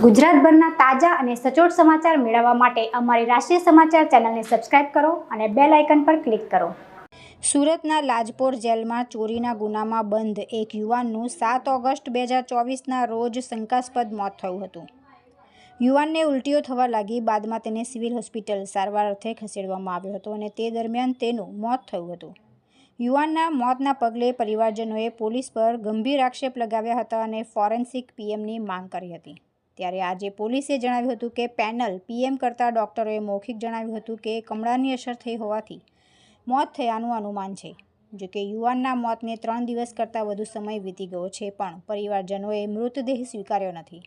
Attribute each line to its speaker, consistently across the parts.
Speaker 1: ગુજરાતભરના તાજા અને સચોટ સમાચાર મેળવવા માટે અમારી રાષ્ટ્રીય સમાચાર ચેનલને સબસ્ક્રાઇબ કરો અને બેલ આઇકન પર ક્લિક કરો। સુરતના લાજપોર જેલમાં ચોરીના ગુનામાં બંધ એક યુવાનનું 7 ઓગસ્ટ 2024ના રોજ શંકાસ્પદ મોત થયું હતું। યુવાનને ઉલટીઓ થવા લાગી, બાદમાં તેને સિવિલ હોસ્પિટલ સારવાર અર્થે ખસેડવામાં આવ્યો હતો અને તે દરમિયાન તેનું મોત થયું હતું। યુવાનના મોતના પગલે પરિવારજનોએ પોલીસ પર ગંભીર આક્ષેપ લગાવ્યા હતા અને ફોરેન્સિક પીએમની માંગ કરી હતી। ત્યારે આજે પોલીસે જણાવ્યું હતું કે પેનલ પીએમ કરતા ડોક્ટરોએ મૌખિક જણાવ્યું હતું કે કમળાની અસર થઈ હોવાથી મોત થયાનું અનુમાન છે। જોકે યુવાનના મોતને 3 દિવસ કરતાં વધુ સમય વીતી ગયો છે, પણ પરિવારજનોએ મૃતદેહ સ્વીકાર્યો નથી,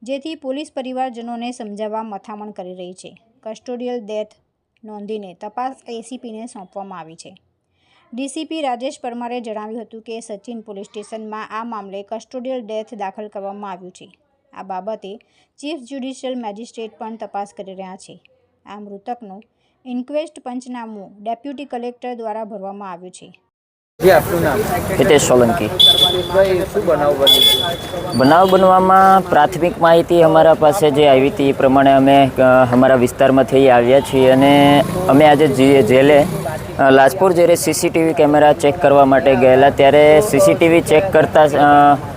Speaker 1: જેથી પોલીસ પરિવારજનોને સમજાવવા મથામણ કરી રહી છે। કસ્ટોડિયલ ડેથ નોંધીને તપાસ એસીપીને સોંપવામાં આવી છે। ડીસીપી રાજેશ પરમારે જણાવ્યું હતું કે સચિન પોલીસ સ્ટેશનમાં આ મામલે કસ્ટોડિયલ ડેથ દાખલ કરવામાં આવ્યું છે। આ બાબતે ચીફ જ્યુડિશિયલ મેજિસ્ટ્રેટ પણ તપાસ કરી રહ્યા છે। આ મૃતકનું ઇન્ક્વેસ્ટ પંચનામું ડેપ્યુટી કલેક્ટર દ્વારા ભરવામાં આવ્યું છે।
Speaker 2: હિતેશ સોલંકી। બનાવ બનવામાં પ્રાથમિક માહિતી અમારા પાસે જે આવી હતી એ પ્રમાણે અમે અમારા વિસ્તારમાંથી આવ્યા છીએ અને અમે આજે જેલે લાજપોર જ્યારે સીસીટીવી કેમેરા ચેક કરવા માટે ગયેલા, ત્યારે સીસીટીવી ચેક કરતાં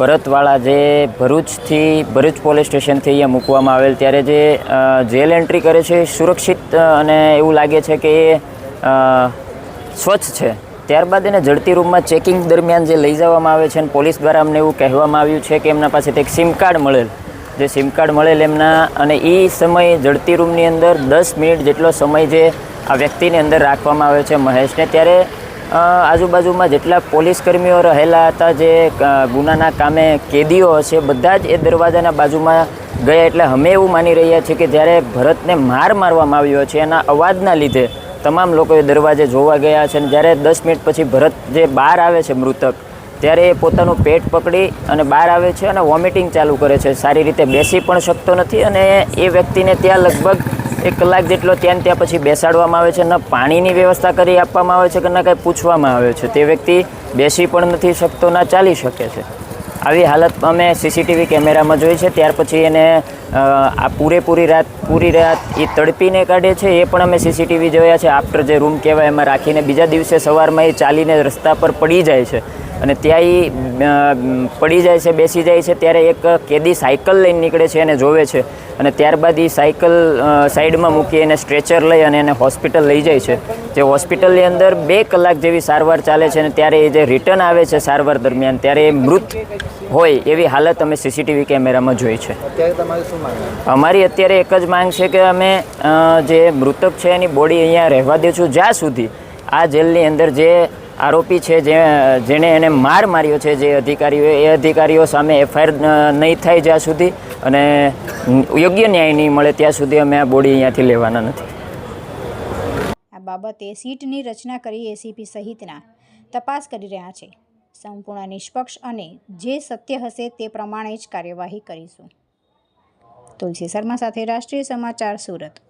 Speaker 2: ભરતવાળા જે ભરૂચ પોલીસ સ્ટેશનથી અહીંયા મૂકવામાં આવેલ, ત્યારે જે જેલ એન્ટ્રી કરે છે એ સુરક્ષિત અને એવું લાગે છે કે એ સ્વચ્છ છે। ત્યારબાદ એને ઝડપી રૂમમાં ચેકિંગ દરમિયાન જે લઈ જવામાં આવે છે અને પોલીસ દ્વારા અમને એવું કહેવામાં આવ્યું છે કે એમના પાસેથી એક સિમ કાર્ડ મળેલ, જે સિમ કાર્ડ મળેલ એમના, અને એ સમયે ઝડપી રૂમની અંદર 10 મિનિટ જેટલો સમય જે આ વ્યક્તિની અંદર રાખવામાં આવે છે મહેશને, ત્યારે આજુબાજુમાં જેટલા પોલીસ કર્મીઓ રહેલા હતા, જે ગુનાના કામે કેદીઓ હશે, બધા જ એ દરવાજાના બાજુમાં ગયા। એટલે અમે એવું માની રહ્યા છીએ કે જ્યારે ભરતને મારવામાં આવ્યો છે એના અવાજના લીધે તમામ લોકોએ દરવાજે જોવા ગયા છે અને જ્યારે 10 મિનિટ પછી ભરત જે બહાર આવે છે મૃતક, ત્યારે એ પોતાનું પેટ પકડી અને બહાર આવે છે અને વોમિટિંગ ચાલુ કરે છે। સારી રીતે બેસી પણ શકતો નથી અને એ વ્યક્તિને ત્યાં લગભગ 1 કલાક જેટલો ત્યાં પછી બેસાડવામાં આવે છે, ન પાણીની વ્યવસ્થા કરી આપવામાં આવે છે કે ન કંઈ પૂછવામાં આવે છે। તે વ્યક્તિ બેસી પણ નથી શકતો, ના ચાલી શકે છે। આવી હાલત અમે સીસીટીવી કેમેરામાં જોઈ છે। ત્યાર પછી એને આ પૂરી રાત એ તડપીને કાઢે છે, એ પણ અમે સીસીટીવી જોયા છે। આફ્ટર જે રૂમ કહેવાય એમાં રાખીને બીજા દિવસે સવારમાં એ ચાલીને રસ્તા પર પડી જાય છે અને ત્યાં એ પડી જાય છે, બેસી જાય છે, ત્યારે એક કેદી સાયકલ લઈને નીકળે છે, એને જોવે છે અને ત્યારબાદ એ સાયકલ સાઈડમાં મૂકી એને સ્ટ્રેચર લઈ અને એને હોસ્પિટલ લઈ જાય છે। જે હોસ્પિટલની અંદર 2 કલાક જેવી સારવાર ચાલે છે અને ત્યારે એ જે રિટર્ન આવે છે સારવાર દરમિયાન, ત્યારે એ મૃત હોય એવી હાલત અમે સીસીટીવી કેમેરામાં જોઈ છે। અમારી અત્યારે એક જ માંગ છે કે અમે જે મૃતક છે એની બોડી અહીંયા રહેવા દઈશું જ્યાં સુધી આ જેલની અંદર જે આરોપી છે, જેણે એને માર્યો છે, જે અધિકારીઓ સામે એફઆઈઆર નહીં થાય જ્યાં સુધી અને યોગ્ય ન્યાય નહીં મળે ત્યાં સુધી અમે આ બોડી અહીંયાથી લેવાના નથી।
Speaker 1: આ બાબતે સીટની રચના કરી એસીપી સહિતના તપાસ કરી રહ્યા છે। સંપૂર્ણ નિષ્પક્ષ અને જે સત્ય હશે તે પ્રમાણે જ કાર્યવાહી કરીશું। તુલસી શર્મા સાથે રાષ્ટ્રીય સમાચાર, સુરત।